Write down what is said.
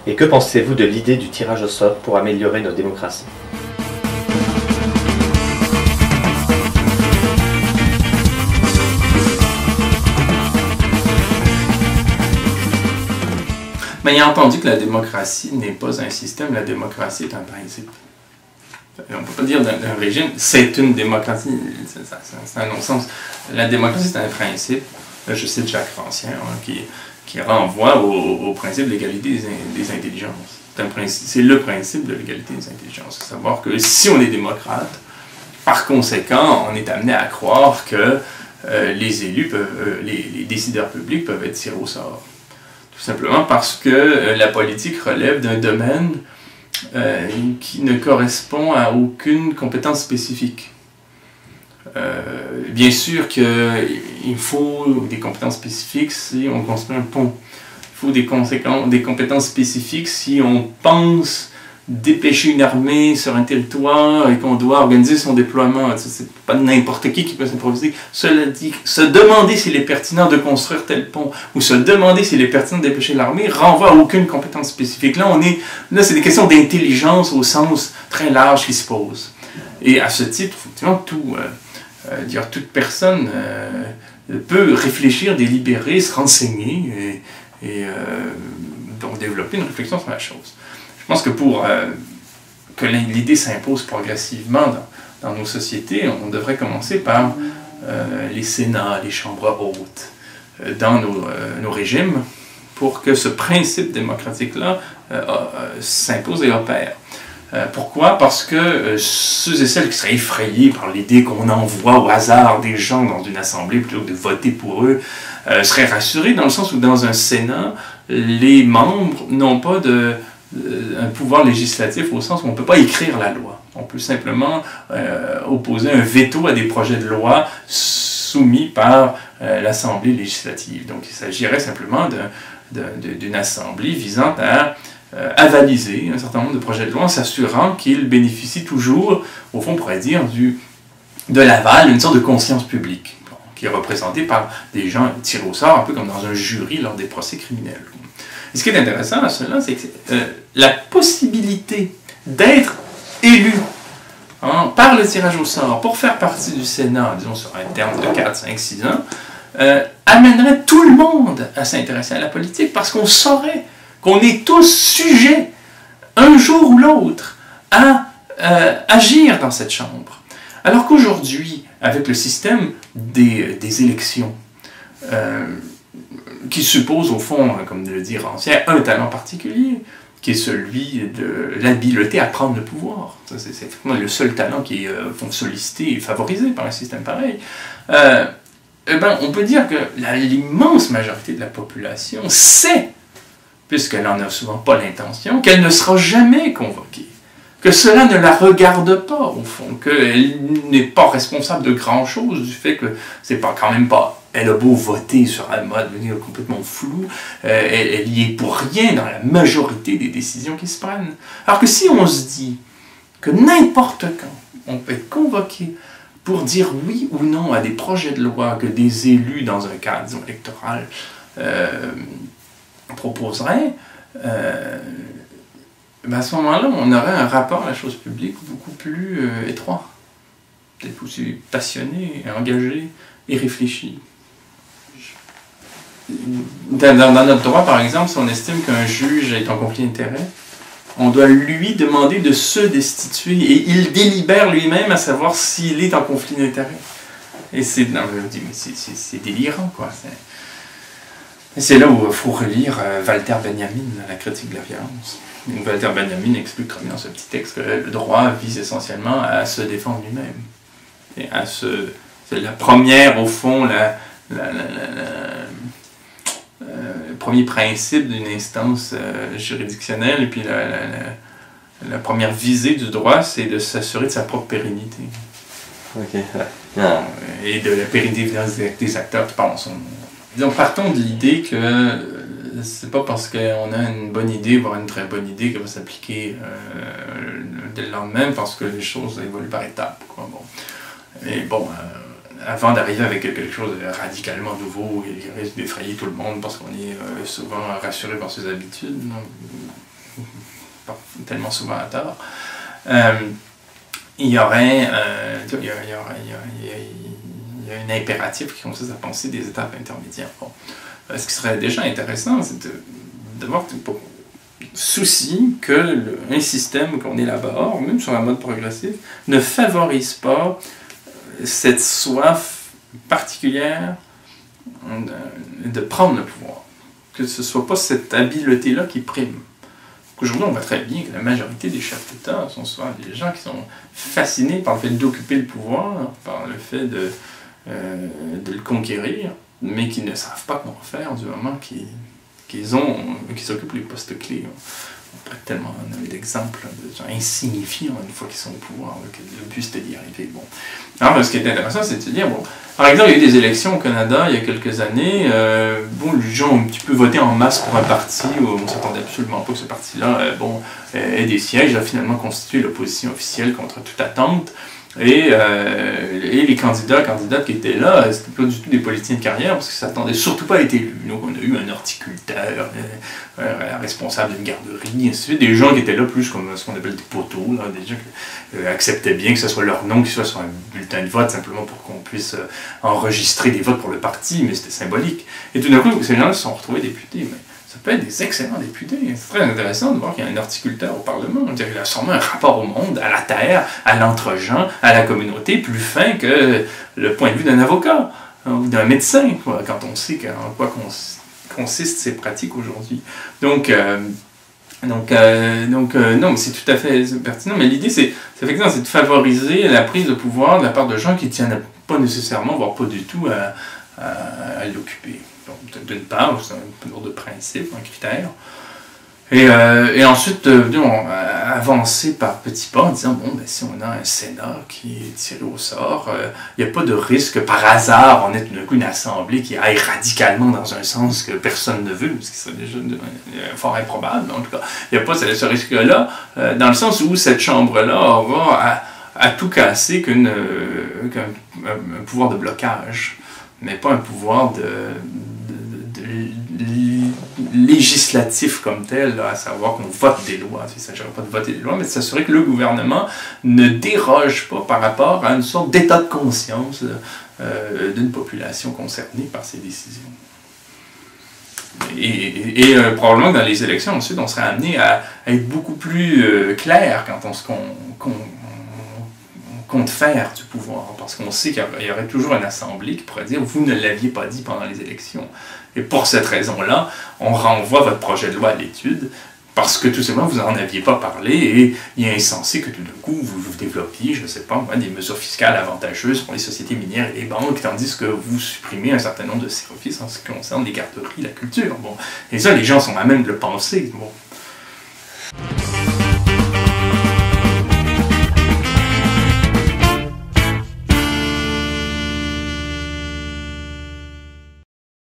Et que pensez-vous de l'idée du tirage au sort pour améliorer nos démocraties? Mais il a entendu que la démocratie n'est pas un système, la démocratie est un principe. On ne peut pas dire d'un régime, c'est une démocratie, c'est un non-sens. La démocratie, c'est un principe. Là, je cite Jacques Rancière, qui renvoie au principe de l'égalité des intelligences. C'est le principe de l'égalité des intelligences. C'est savoir que si on est démocrate, par conséquent, on est amené à croire que les élus, les décideurs publics peuvent être tirés au sort. Tout simplement parce que la politique relève d'un domaine qui ne correspond à aucune compétence spécifique. Bien sûr qu'il faut des compétences spécifiques si on construit un pont. Il faut des compétences spécifiques si on pense dépêcher une armée sur un territoire et qu'on doit organiser son déploiement. C'est pas n'importe qui peut s'improviser. Cela dit, se demander s'il est pertinent de construire tel pont ou se demander s'il est pertinent de dépêcher l'armée renvoie à aucune compétence spécifique. Là, c'est des questions d'intelligence au sens très large qui se posent. Et à ce titre, effectivement, toute personne peut réfléchir, délibérer, se renseigner et donc développer une réflexion sur la chose. Je pense que pour que l'idée s'impose progressivement dans nos sociétés, on devrait commencer par les sénats, les chambres hautes, dans nos régimes, pour que ce principe démocratique-là s'impose et opère. Pourquoi? Parce que ceux et celles qui seraient effrayés par l'idée qu'on envoie au hasard des gens dans une assemblée plutôt que de voter pour eux, seraient rassurés dans le sens où dans un Sénat, les membres n'ont pas un pouvoir législatif au sens où on ne peut pas écrire la loi. On peut simplement opposer un veto à des projets de loi soumis par l'Assemblée législative. Donc il s'agirait simplement d'une assemblée visant à avaliser un certain nombre de projets de loi en s'assurant qu'ils bénéficient toujours, au fond on pourrait dire, de l'aval, d'une sorte de conscience publique, qui est représentée par des gens tirés au sort, un peu comme dans un jury lors des procès criminels. Et ce qui est intéressant à cela, c'est que la possibilité d'être élu par le tirage au sort pour faire partie du Sénat, disons sur un terme de 4, 5, 6 ans, amènerait tout le monde à s'intéresser à la politique parce qu'on saurait qu'on est tous sujets, un jour ou l'autre, à agir dans cette chambre. Alors qu'aujourd'hui, avec le système des élections, qui suppose au fond, comme le dit Rancière, un talent particulier, qui est celui de l'habileté à prendre le pouvoir. C'est effectivement le seul talent qui est sollicité et favorisé par un système pareil. On peut dire que l'immense majorité de la population sait, puisqu'elle n'en a souvent pas l'intention, qu'elle ne sera jamais convoquée, que cela ne la regarde pas, au fond, qu'elle n'est pas responsable de grand-chose du fait que c'est quand même pas... Elle a beau voter sur un mode complètement flou, elle y est pour rien dans la majorité des décisions qui se prennent. Alors que si on se dit que n'importe quand, on peut être convoqué pour dire oui ou non à des projets de loi que des élus dans un cadre, disons, électoral proposeraient, à ce moment-là, on aurait un rapport à la chose publique beaucoup plus étroit, peut-être aussi passionné, engagé et réfléchi. Dans notre droit, par exemple, si on estime qu'un juge est en conflit d'intérêts, on doit lui demander de se destituer et il délibère lui-même à savoir s'il est en conflit d'intérêts. Et c'est délirant, quoi. C'est là où il faut relire Walter Benjamin, La critique de la violence. Walter Benjamin explique très bien dans ce petit texte que le droit vise essentiellement à se défendre lui-même. Et c'est la première, au fond, le premier principe d'une instance juridictionnelle, et puis la première visée du droit, c'est de s'assurer de sa propre pérennité. Okay. Et de la pérennité des acteurs qui parlent en son nom. Donc partons de l'idée que c'est pas parce qu'on a une bonne idée, voire une très bonne idée, qu'elle va s'appliquer dès le lendemain, parce que les choses évoluent par étapes, quoi. Bon. Mais bon, avant d'arriver avec quelque chose de radicalement nouveau et qui risque d'effrayer tout le monde parce qu'on est souvent rassuré par ses habitudes, tellement souvent à tort, il y aurait un impératif qui consiste à penser des étapes intermédiaires. Bon. Ce qui serait déjà intéressant, c'est d'avoir souci que un système qu'on élabore, même sur un mode progressif, ne favorise pas cette soif particulière de prendre le pouvoir. Que ce ne soit pas cette habileté-là qui prime. Aujourd'hui, on voit très bien que la majorité des chefs d'État sont souvent des gens qui sont fascinés par le fait d'occuper le pouvoir, par le fait de le conquérir, mais qui ne savent pas comment faire du moment qu'ils occupent les postes clés. On pourrait tellement donner d'exemples de gens insignifiants une fois qu'ils sont au pouvoir, que le but c'était d'y arriver. Bon. Alors, ce qui est intéressant, c'est de se dire, bon, par exemple, il y a eu des élections au Canada il y a quelques années, les gens ont un petit peu voté en masse pour un parti, où on ne s'attendait absolument pas que ce parti-là ait des sièges, a finalement constitué l'opposition officielle contre toute attente. Et les candidates qui étaient là, c'était pas du tout des politiciens de carrière, parce qu'ils ne s'attendaient surtout pas à être élus. Donc on a eu un horticulteur, un responsable d'une garderie, ainsi de suite, des gens qui étaient là plus comme ce qu'on appelle des poteaux, là, des gens qui acceptaient bien que ce soit leur nom qui soit sur un bulletin de vote, simplement pour qu'on puisse enregistrer des votes pour le parti, mais c'était symbolique. Et tout d'un coup, ces gens-là se sont retrouvés députés. Mais ça peut être des excellents députés. C'est très intéressant de voir qu'il y a un horticulteur au Parlement. Il a sûrement un rapport au monde, à la terre, à l'entre-gens, à la communauté, plus fin que le point de vue d'un avocat ou d'un médecin, quand on sait en quoi consistent ces pratiques aujourd'hui. Donc, non, mais c'est tout à fait pertinent. Mais l'idée, c'est effectivement de favoriser la prise de pouvoir de la part de gens qui ne tiennent pas nécessairement, voire pas du tout, à l'occuper. D'une part, c'est un ordre de principe, un critère. Et ensuite, avancer par petits pas en disant, bon, ben, si on a un Sénat qui est tiré au sort, il n'y a pas de risque par hasard, on ait tout d'un coup une assemblée qui aille radicalement dans un sens que personne ne veut, ce qui serait déjà fort improbable. En tout cas, il n'y a pas ce risque-là, dans le sens où cette chambre-là aura à tout casser qu'un pouvoir de blocage, mais pas un pouvoir législatif comme tel, là, à savoir qu'on vote des lois. Il ne s'agirait pas de voter des lois, mais de s'assurer que le gouvernement ne déroge pas par rapport à une sorte d'état de conscience d'une population concernée par ces décisions. Et probablement que dans les élections, ensuite, on serait amené à être beaucoup plus clair quand on compte faire du pouvoir, parce qu'on sait qu'il y aurait toujours une assemblée qui pourrait dire « vous ne l'aviez pas dit pendant les élections ». Et pour cette raison-là, on renvoie votre projet de loi à l'étude, parce que tout simplement, vous n'en aviez pas parlé, et il est insensé que tout d'un coup, vous développiez, je ne sais pas, des mesures fiscales avantageuses pour les sociétés minières et les banques, tandis que vous supprimez un certain nombre de services en ce qui concerne les garderies, la culture. Bon. Et ça, les gens sont à même de le penser. Bon.